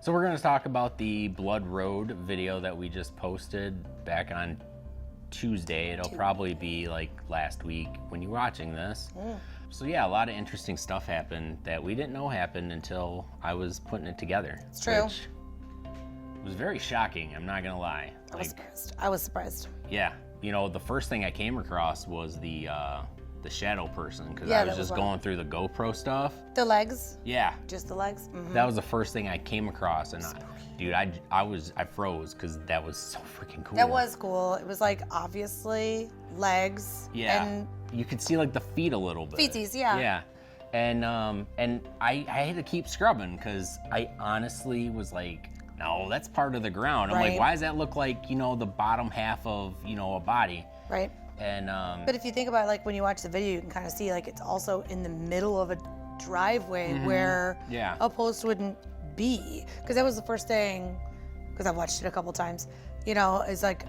So we're going to talk about the Blood Road video that we just posted back on Tuesday. It'll probably be like last week when you're watching this. So yeah, a lot of interesting stuff happened that we didn't know happened until I was putting it together. It's true. Which was very shocking, I'm not going to lie. I was surprised. Yeah. You know, the first thing I came across was the shadow person, because I was just going through the GoPro stuff. The legs? Yeah. Just the legs? Mm-hmm. That was the first thing I came across, and dude, I froze because that was so freaking cool. That was cool. It was like obviously legs. Yeah. And you could see like the feet a little bit. Feeties, yeah. Yeah. And I had to keep scrubbing because I honestly was like, no, that's part of the ground. I'm like, why does that look like, you know, the bottom half of, you know, a body? Right. And but if you think about it, like when you watch the video, you can kind of see like it's also in the middle of a driveway where a post wouldn't be. Because that was the first thing, because I've watched it a couple times, you know, is like,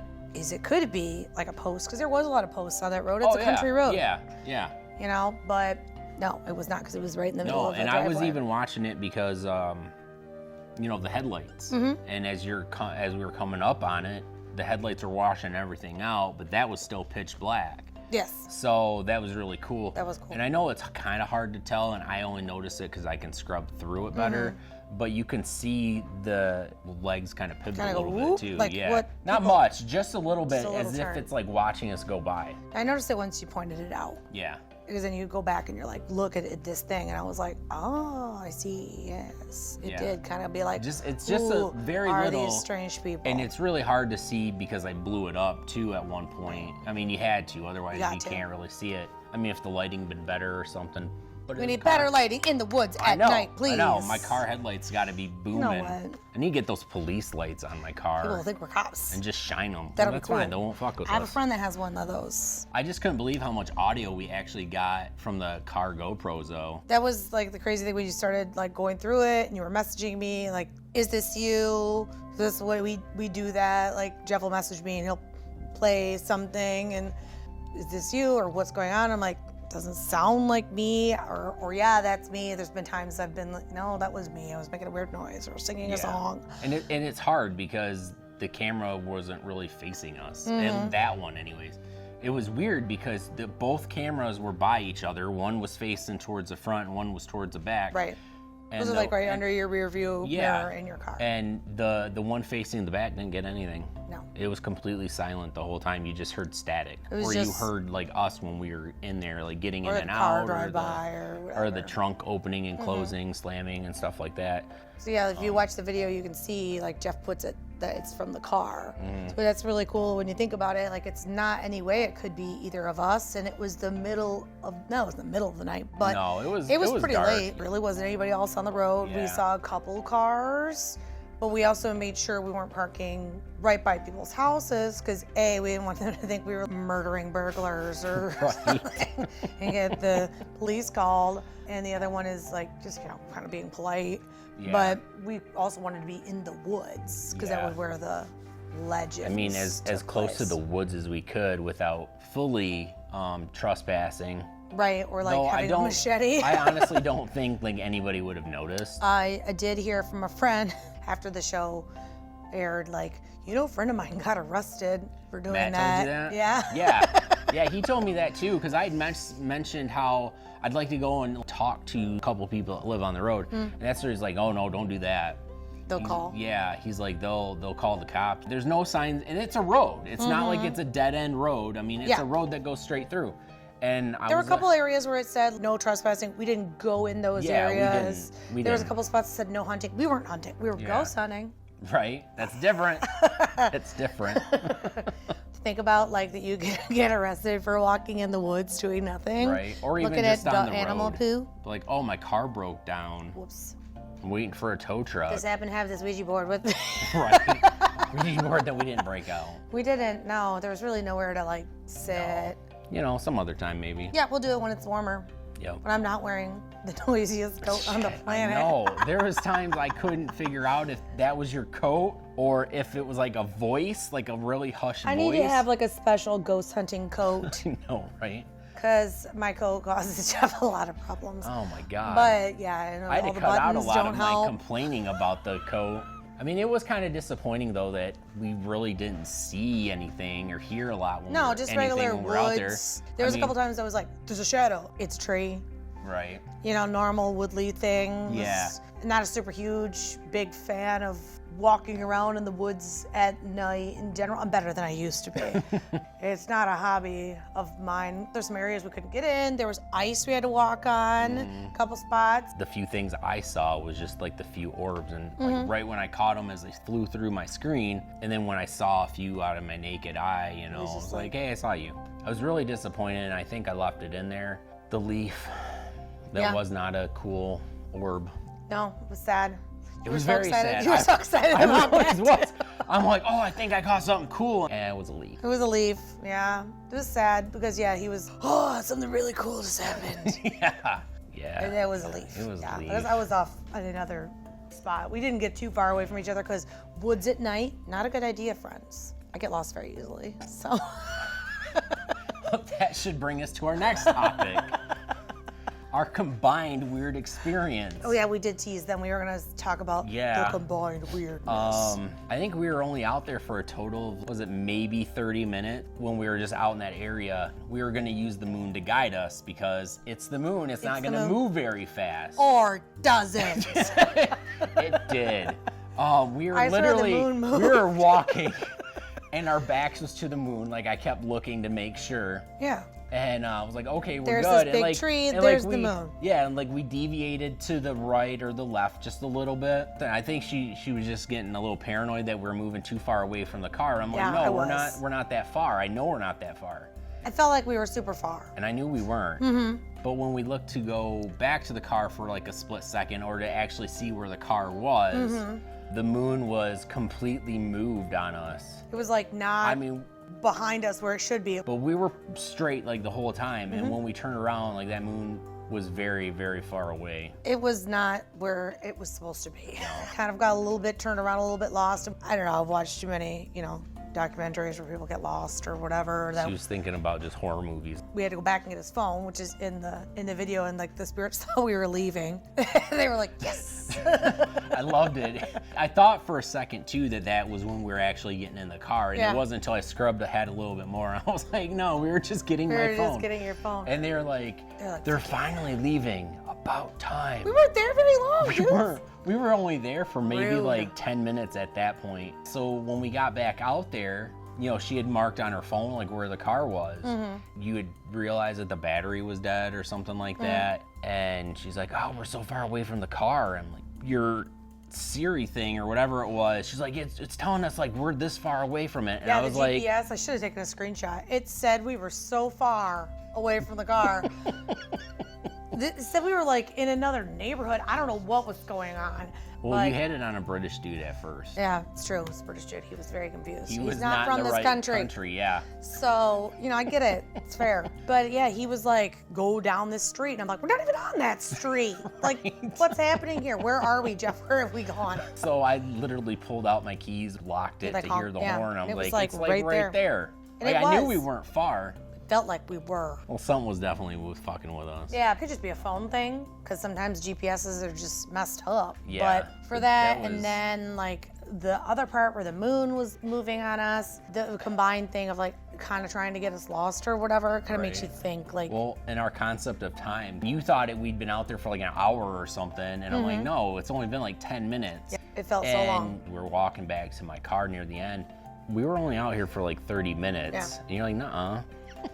could it be like a post? Because there was a lot of posts on that road. It's a country road. Yeah, yeah. You know, but no, it was not, because it was right in the middle of the driveway. And I was even watching it because, you know, the headlights. And as we were coming up on it, the headlights are washing everything out, but that was still pitch black. Yes. So that was really cool. That was cool. And I know it's kind of hard to tell, and I only notice it because I can scrub through it better. But you can see the legs kind of pivot a little bit too. Like what not much, just a little bit, as turn. if it's like watching us go by. I noticed it once you pointed it out. Yeah. Because then you go back and you're like, look at this thing, and I was like, oh, I see. Yes, it did kind of be like, it's just a very are little. These strange people. And it's really hard to see because I blew it up too at one point. I mean, you had to, otherwise you can't really see it. I mean, if the lighting been better or something. But we need better lighting in the woods at night, please. I know, my car headlights got to be booming. You know what? I need to get those police lights on my car. People will think we're cops. And just shine them. That'll That's be cool. fine, they won't fuck with us. I have a friend that has one of those. I just couldn't believe how much audio we actually got from the car GoPros though. That was like the crazy thing when you started like going through it and you were messaging me like, is this you? Is this the way we do that? Like Jeff will message me and he'll play something and is this you or what's going on? I'm like, doesn't sound like me, or yeah, that's me. There's been times I've been like, no, that was me. I was making a weird noise or singing a song. And it's hard because the camera wasn't really facing us, and that one anyways. It was weird because both cameras were by each other. One was facing towards the front and one was towards the back. Right. Those are like right under your rear view mirror in your car. And the one facing the back didn't get anything. No. It was completely silent the whole time. You just heard static. Or you heard like us when we were in there, like getting in and out. Or the trunk opening and closing, slamming and stuff like that. So yeah, if you watch the video, you can see like Jeff puts it that it's from the car. So that's really cool when you think about it. Like it's not any way it could be either of us, and it was the middle of the night, but no, it was pretty dark. Late. Really wasn't anybody else on the road. Yeah. We saw a couple cars, but we also made sure we weren't parking right by people's houses because we didn't want them to think we were murdering burglars or something and get the police called. And the other one is like just kind of being polite. Yeah. But we also wanted to be in the woods because that was where the legends. I mean, as close to the woods as we could without fully trespassing. Right, or like having a machete. I honestly don't think like anybody would have noticed. I did hear from a friend after the show aired, like, a friend of mine got arrested for doing Matt that. told you that? Yeah. Yeah, he told me that too, because I had mentioned how I'd like to go and talk to a couple people that live on the road. And that's where he's like, oh no, don't do that. They'll call? Yeah, he's like, they'll call the cops. There's no signs, and it's a road. It's not like it's a dead end road. I mean, it's a road that goes strate through. And there were a couple areas where it said no trespassing. We didn't go in those areas. We there was a didn't. couple spots that said no hunting. We weren't hunting. We were ghost hunting. Right? That's different. It's different. Think about like that you get arrested for walking in the woods doing nothing. Right. Or even looking just at on the animal road. poo. Like, oh, my car broke down. Whoops. I'm waiting for a tow truck. Just happened to have this Ouija board with me. Right. Ouija board that we didn't break out. We didn't. No, there was really nowhere to like sit. Some other time maybe. Yeah, we'll do it when it's warmer. Yep. When I'm not wearing the noisiest coat on the planet. No, there was times I couldn't figure out if that was your coat or if it was like a voice, like a really hushed voice. I need to have like a special ghost hunting coat. I know, right? because my coat causes Jeff a lot of problems. Oh my God. But yeah, I know I had all to the cut out a buttons lot don't of help. my complaining about the coat. I mean, it was kind of disappointing though that we really didn't see anything or hear a lot when we No, were, just anything regular when we were out there. woods. There was a couple times I was like, there's a shadow. It's a tree. Right. You know, normal woodly things. Yeah. Not a super huge, big fan of walking around in the woods at night in general. I'm better than I used to be. It's not a hobby of mine. There's some areas we couldn't get in. There was ice we had to walk on, a couple spots. The few things I saw was just like the few orbs, and Mm-hmm. like right when I caught them as they flew through my screen, and then when I saw a few out of my naked eye, you know, I was like, hey, I saw you. I was really disappointed, and I think I left it in there. The leaf, that was not a cool orb. No, it was sad. It was very sad. You were so excited I about really that. was. I'm like, oh, I think I caught something cool. And it was a leaf. It was a leaf, yeah. It was sad because, yeah, he was, oh, something really cool just happened. Yeah. And it was a leaf. It was a leaf. I was off at another spot. We didn't get too far away from each other because woods at night, not a good idea, friends. I get lost very easily, so. That should bring us to our next topic. Our combined weird experience. Oh yeah, we did tease them. We were gonna talk about the combined weirdness. I think we were only out there for a total of, was it maybe 30 minutes? When we were just out in that area, we were gonna use the moon to guide us because it's the moon, it's not gonna move very fast. Or does it? It did. We were I swear the literally, moon moved. we were walking and our backs was to the moon. Like I kept looking to make sure. Yeah. And I was like, okay, we're There's good. this big tree, there's the moon. Yeah, and like we deviated to the right or the left just a little bit. I think she was just getting a little paranoid that we're moving too far away from the car. I'm like, no, we're not that far. I know we're not that far. I felt like we were super far. And I knew we weren't. Mm-hmm. But when we looked to go back to the car for like a split second or to actually see where the car was, the moon was completely moved on us. It was like not behind us where it should be. But we were straight like the whole time, and when we turned around, like that moon was very, very far away. It was not where it was supposed to be. Kind of got a little bit turned around, a little bit lost. I don't know, I've watched too many, documentaries where people get lost or whatever. She was thinking about just horror movies. We had to go back and get his phone, which is in the video, and like the spirits thought we were leaving. They were like, yes. I loved it. I thought for a second too that was when we were actually getting in the car, and it wasn't until I scrubbed ahead a little bit more. I was like, no, we were just getting my phone. We were just getting your phone. And they were like, they're finally leaving. About time. We weren't there very long. We were only there for maybe like 10 minutes at that point. So when we got back out there, she had marked on her phone like where the car was. You would realize that the battery was dead or something like that. And she's like, oh, we're so far away from the car. I'm like, your Siri thing or whatever it was. She's like, it's telling us like we're this far away from it. And yeah, I was the GPS, I should have taken a screenshot. It said we were so far away from the car. It said we were like in another neighborhood. I don't know what was going on. Well, you had it on a British dude at first. Yeah, it's true. It's a British dude. He was very confused. He's not from in the this right country, yeah. So, I get it. It's fair. But yeah, he was like, go down this street. And I'm like, we're not even on that street. Like, what's happening here? Where are we, Jeff? Where have we gone? So I literally pulled out my keys, locked it to hear the horn. I'm like, it's like right there. And I knew we weren't far. Felt like we were. Well, something was definitely fucking with us. Yeah, it could just be a phone thing, because sometimes GPSs are just messed up. Yeah. But for that and then like the other part where the moon was moving on us, the combined thing of like kind of trying to get us lost or whatever, kind of makes you think like. Well, in our concept of time, you thought we'd been out there for like an hour or something, and I'm like, no, it's only been like 10 minutes. Yeah, it felt so long. And we're walking back to my car near the end. We were only out here for like 30 minutes. Yeah. And you're like, nuh-uh.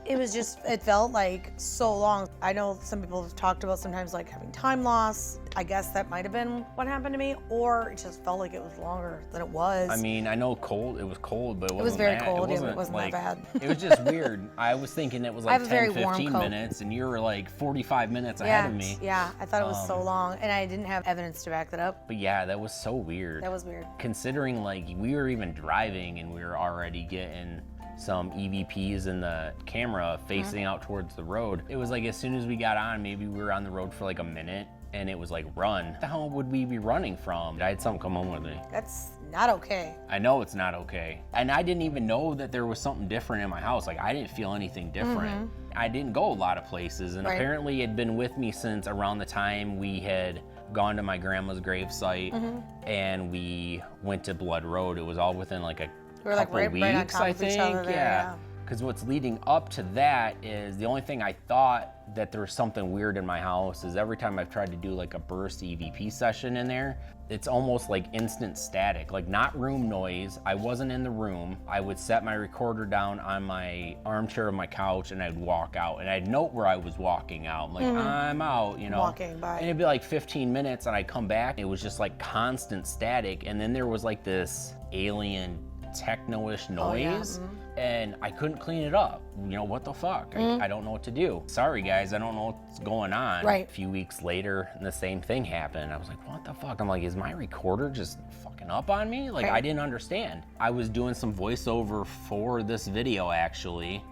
It felt like so long. I know some people have talked about sometimes like having time loss. I guess that might have been what happened to me, or it just felt like it was longer than it was. I mean, I know it was cold, but it wasn't very that. cold. It wasn't like, that bad. It was just weird. I was thinking it was like 10, 15 coat. minutes, and you were like 45 minutes ahead of me. Yeah, I thought it was so long, and I didn't have evidence to back that up. But yeah, that was so weird. That was weird. Considering like we were even driving and we were already getting some EVPs in the camera facing out towards the road. It was like as soon as we got on, maybe we were on the road for like a minute, and it was like run. What the hell would we be running from? I had something come home with me. That's not okay. I know it's not okay. And I didn't even know that there was something different in my house. Like, I didn't feel anything different. I didn't go a lot of places, and apparently it had been with me since around the time we had gone to my grandma's gravesite and we went to Blood Road. It was all within like a couple weeks, I think. Yeah. Because what's leading up to that is the only thing I thought that there was something weird in my house is every time I've tried to do like a burst EVP session in there, it's almost like instant static, like not room noise. I wasn't in the room. I would set my recorder down on my armchair of my couch and I'd walk out and I'd note where I was walking out. I'm like, I'm out, you know. Walking by. And it'd be like 15 minutes and I'd come back. It was just like constant static. And then there was like this alien techno-ish noise and I couldn't clean it up. You know, what the fuck? I don't know what to do. Sorry guys, I don't know what's going on. A few weeks later, the same thing happened. I was like, what the fuck? I'm like, is my recorder just fucking up on me? Like, I didn't understand. I was doing some voiceover for this video actually.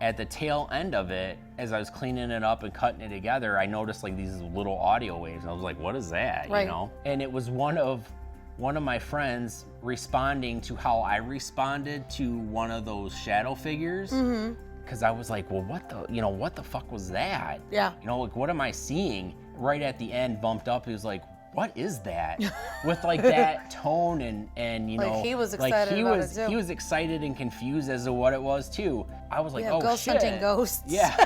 At the tail end of it, as I was cleaning it up and cutting it together, I noticed like these little audio waves. And I was like, what is that? You know? And it was one of my friends responding to how I responded to one of those shadow figures. Because I was like, well, what the fuck was that? Yeah. You know, like, what am I seeing? Right at the end, bumped up, he was like, what is that? With like that tone and you know, like he was excited about it too. He was excited and confused as to what it was too. I was like, oh ghost shit. Hunting ghosts. Yeah.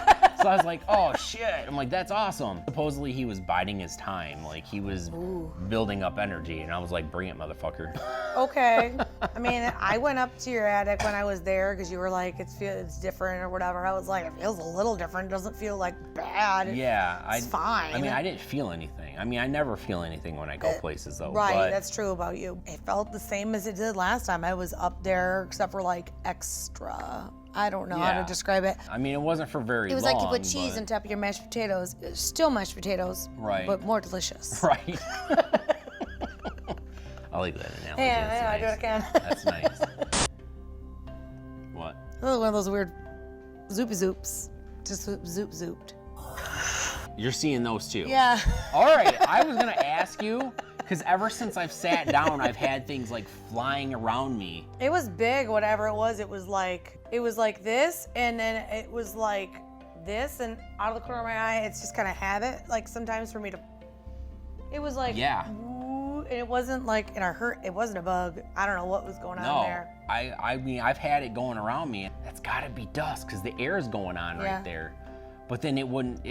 So I was like, oh shit. I'm like, that's awesome. Supposedly he was biding his time. Like he was building up energy. And I was like, bring it, motherfucker. Okay. I mean, I went up to your attic when I was there because you were like, it's different or whatever. I was like, it feels a little different. It doesn't feel like bad. Yeah. It's fine. I mean, I didn't feel anything. I mean, I never feel anything when I go places though. Right, but that's true about you. It felt the same as it did last time. I was up there except for like extra. I don't know how to describe it. I mean, it wasn't for very long. It was like you put cheese on top of your mashed potatoes. Still mashed potatoes, but more delicious. Right. I like that analogy. Yeah, I do what I can. That's nice. What? Oh, one of those weird zoopy zoops. Just zoop zooped. You're seeing those too? Yeah. All right, I was gonna ask you, because ever since I've sat down, I've had things like flying around me. It was big, whatever it was. It was like this, and then it was like this, and out of the corner of my eye, it's just kind of habit, like sometimes for me to, it was like, and it wasn't like, and it wasn't a bug. I don't know what was going on there. I mean, I've had it going around me. That's gotta be dust, because the air is going on right there. But then it wouldn't,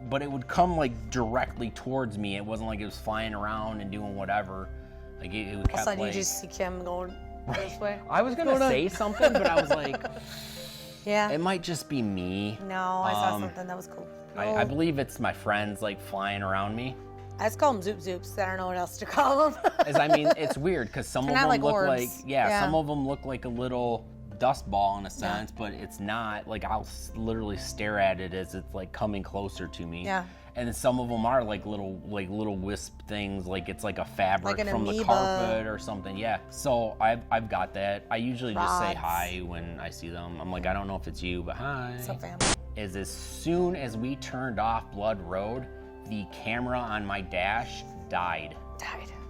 but it would come like directly towards me. It wasn't like it was flying around and doing whatever. Like it kept all of a sudden like, you just see Kim going this way. I was gonna say something, but I was like, yeah, it might just be me. No, I saw something that was cool. I believe it's my friends like flying around me. I just call them zoop zoops. I don't know what else to call them. I mean, it's weird because some of them like look orbs. like, some of them look like a little dust ball in a sense, but it's not. Like I'll literally stare at it as it's like coming closer to me. Yeah. And then some of them are like little wisp things, like it's like a fabric like from the carpet or something. Yeah. So I've got that. I usually just say hi when I see them. I'm like, I don't know if it's you, but hi. What's up, fam? As soon as we turned off Blood Road, the camera on my dash died.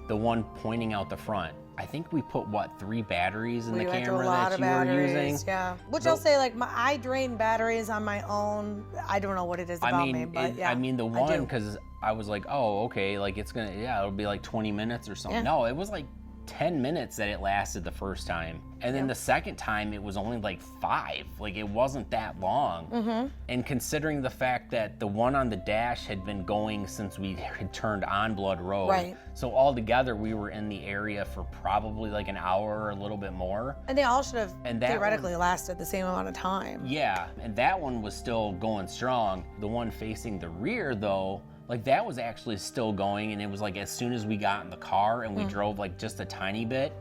The one pointing out the front. I think we put 3 batteries in the camera that you were using. Yeah, which I'll say, like I drain batteries on my own. I don't know what it is about me, but yeah. I mean the one, because I was like, oh okay, like it's gonna, it'll be like 20 minutes or something. No, it was like 10 minutes that it lasted the first time. And then the second time it was only like 5. Like it wasn't that long. And considering the fact that the one on the dash had been going since we had turned on Blood Road. Right. So altogether we were in the area for probably like an hour or a little bit more. And they all should have theoretically lasted the same amount of time. Yeah, and that one was still going strong. The one facing the rear though, like that was actually still going, and it was like as soon as we got in the car and we drove like just a tiny bit,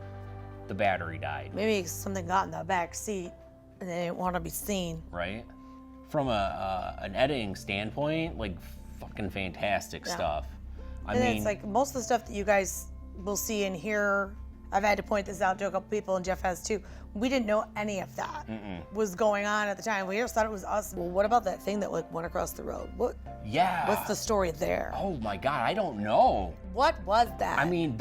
the battery died. Maybe something got in the back seat and they didn't want to be seen. Right? From an editing standpoint, like fucking fantastic stuff. I mean, it's like most of the stuff that you guys will see and hear, I've had to point this out to a couple people, and Jeff has too. We didn't know any of that was going on at the time. We just thought it was us. Well, what about that thing that like went across the road? What? Yeah. What's the story there? Oh my God, I don't know. What was that? I mean,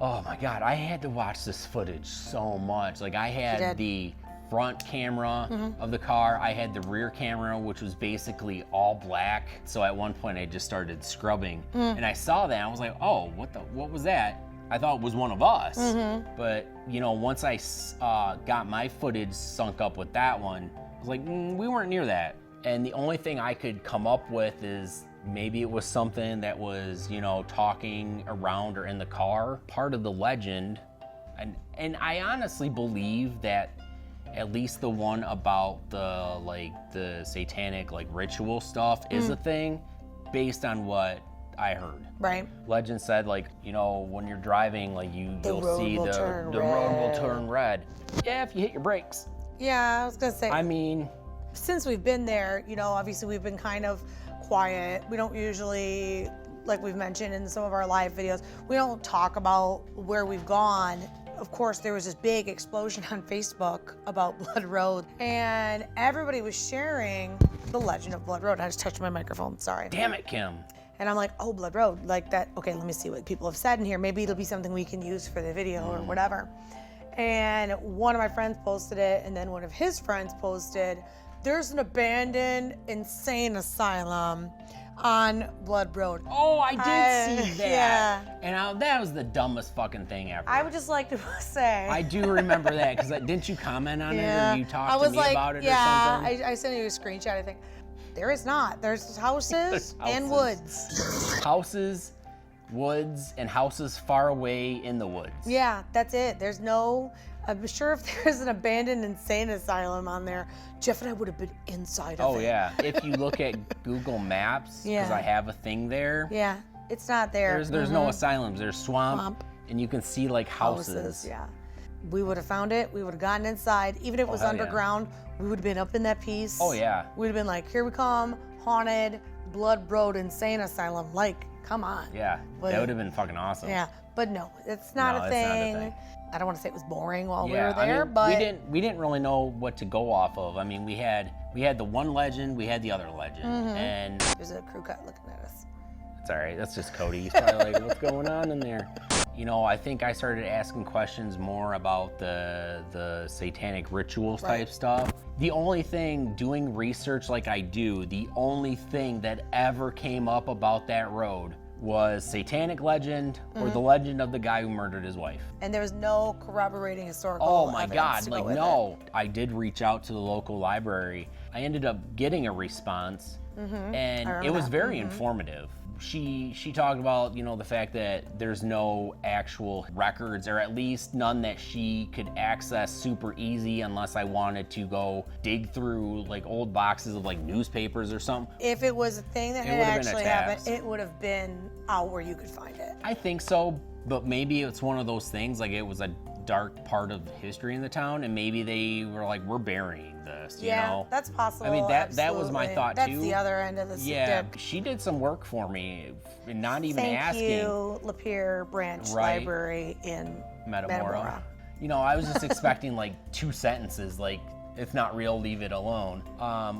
Oh my God, I had to watch this footage so much. Like I had the front camera of the car, I had the rear camera, which was basically all black. So at one point I just started scrubbing and I saw that, I was like, oh, what was that? I thought it was one of us. But you know, once I got my footage sunk up with that one, I was like, we weren't near that. And the only thing I could come up with is maybe it was something that was, you know, talking around or in the car, part of the legend. And I honestly believe that at least the one about the satanic ritual stuff is a thing based on what I heard. Right. Legend said you know, when you're driving, you'll see the road will turn red. Yeah, if you hit your brakes. Yeah, I was gonna say. I mean, since we've been there, you know, obviously we've been kind of quiet. We don't usually, like we've mentioned in some of our live videos, we don't talk about where we've gone. Of course, there was this big explosion on Facebook about Blood Road, and everybody was sharing the legend of Blood Road. I just touched my microphone, sorry. Damn it, Kim. And I'm like, oh, Blood Road, like that. Okay, let me see what people have said in here. Maybe it'll be something we can use for the video or whatever. And one of my friends posted it, and then one of his friends posted, there's an abandoned insane asylum on Blood Road. Oh, I did see that. Yeah. And that was the dumbest fucking thing ever. I would just like to say. I do remember that, because didn't you comment on it, or you talked to me about it or something? Yeah, I sent you a screenshot, I think. There is not. There's houses and woods. Houses, woods, and houses far away in the woods. Yeah, that's it. There's no, I'm sure if there's an abandoned insane asylum on there, Jeff and I would have been inside of it. Oh yeah, if you look at Google Maps, because I have a thing there. Yeah, it's not there. There's no asylums, there's swamp, and you can see houses. Yeah. We would have found it, we would have gotten inside, even if it was underground, we would have been up in that piece. Oh yeah. We'd have been like, here we come, haunted, Blood Road insane asylum, come on. Yeah, that would have been fucking awesome. Yeah, but no, it's not a thing. I don't want to say it was boring while we were there, I mean, but we didn't really know what to go off of. I mean, we had the one legend, we had the other legend, and there's a crew cut looking at us. It's all right. That's just Cody. He's probably like, what's going on in there? You know, I think I started asking questions more about the satanic rituals type stuff. The only thing, doing research like I do, the only thing that ever came up about that road was satanic legend or the legend of the guy who murdered his wife. And there was no corroborating historical Oh my evidence God, to go with no. it. I did reach out to the local library. I ended up getting a response, and it was very informative. She talked about, you know, the fact that there's no actual records, or at least none that she could access super easy unless I wanted to go dig through old boxes of newspapers or something. If it was a thing that had actually happened, it would have been out where you could find it. I think so, but maybe it's one of those things, it was a dark part of history in the town, and maybe they were like, we're burying this, you know? That's possible. I mean, that was my thought too. That's the other end of the stick. Yeah, she did some work for me, not even asking. Thank you, Lapeer Branch Library in Metamora. You know, I was just expecting 2 sentences, if not real, leave it alone.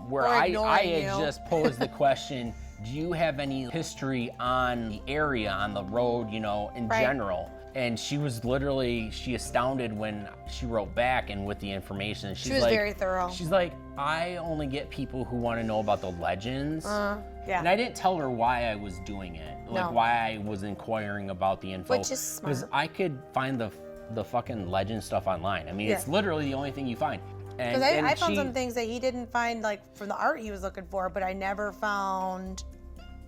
Where I had just posed the question, do you have any history on the area, on the road, you know, in general? And she was she astounded when she wrote back and with the information. She was very thorough. She's like, I only get people who want to know about the legends. Yeah. And I didn't tell her why I was doing it, why I was inquiring about the info. Which is smart. Because I could find the fucking legend stuff online. I mean, it's literally the only thing you find. Because I found some things that he didn't find, from the art he was looking for, but I never found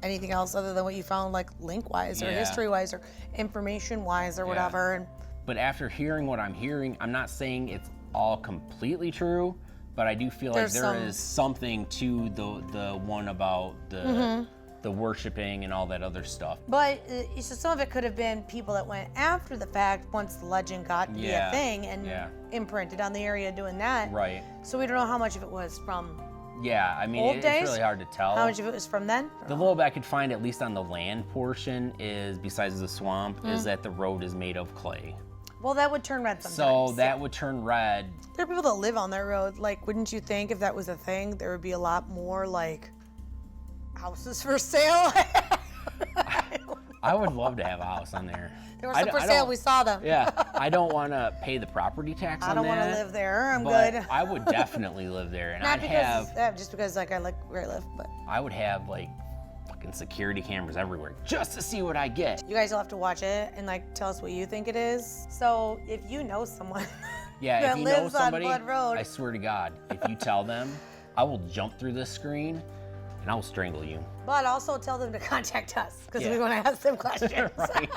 anything else other than what you found, link-wise or history-wise or information-wise or whatever. But after hearing what I'm hearing, I'm not saying it's all completely true, but I do feel like there is something to the one about the worshiping and all that other stuff. But so some of it could have been people that went after the fact once the legend got to be a thing and imprinted on the area doing that. Right. So we don't know how much of it was from I mean, old days? It's really hard to tell. How much of it was from then? The little bit I could find, at least on the land portion, is, besides the swamp, is that the road is made of clay. Well, that would turn red sometimes. So that would turn red. There are people that live on that road. Wouldn't you think if that was a thing, there would be a lot more, houses for sale? I would love to have a house on there. They were still for sale. We saw them. Yeah, I don't want to pay the property tax on that. I don't want to live there. I'm but good. I would definitely live there, and Not just because like I like where I live, but I would have like fucking security cameras everywhere just to see what I get. You guys will have to watch it and like tell us what you think it is. So if you know someone Yeah, that if you know lives somebody, on Blood Road, I swear to God, if you tell them, I will jump through this screen and I will strangle you. but also tell them to contact us because we Yeah. want to ask them questions. Right.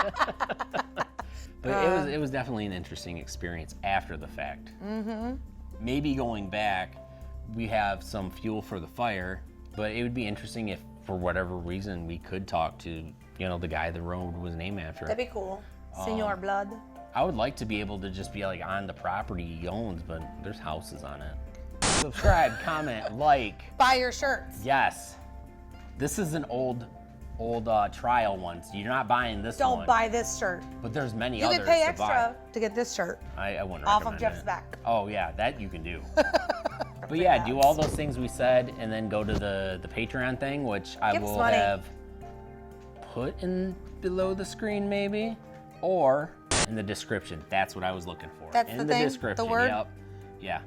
But it was definitely an interesting experience after the fact. Mm-hmm. Maybe going back, we have some fuel for the fire, but it would be interesting if, for whatever reason, we could talk to, the guy the road was named after. That'd be cool. Senor Blood. I would like to be able to just be like on the property he owns, but there's houses on it. Subscribe, comment, like. Buy your shirts. Yes. This is an old trial one, so you're not buying this one. Don't buy this shirt. But there's many You others can pay to extra to get this shirt buy. I wouldn't off recommend of Jeff's it. back. Oh yeah, that you can do. But yeah, do all those things we said, and then go to the Patreon thing, which I Give us will money. have put in below the screen maybe, or in the description. That's what I was looking for. That's in the thing? The description. word? Yep. Yeah.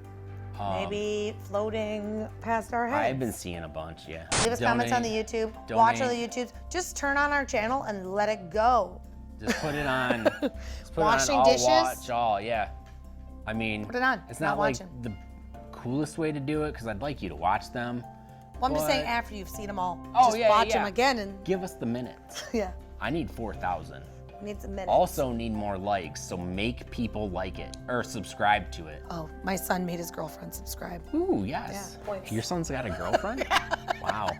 Maybe floating past our heads. I've been seeing a bunch. Yeah. Leave us comments on the YouTube. Donate. Watch all the YouTubes. Just turn on our channel and let it go. Just put it on. Just put Washing it on dishes? Watch all. Yeah. I mean, Put it on. It's Not not like watching. the coolest way to do it because I'd like you to watch them. Well, I'm just saying but after you've seen them all. Oh, just yeah, watch yeah. them again and Give us the minutes. yeah. I need 4,000. Need some minutes. Also need more likes, so make people like it or subscribe to it. Oh, my son made his girlfriend subscribe. Ooh, yes. Yeah, points. Your son's got a girlfriend? Wow.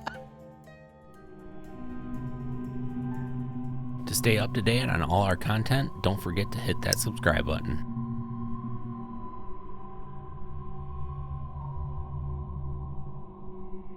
To stay up to date on all our content, don't forget to hit that subscribe button.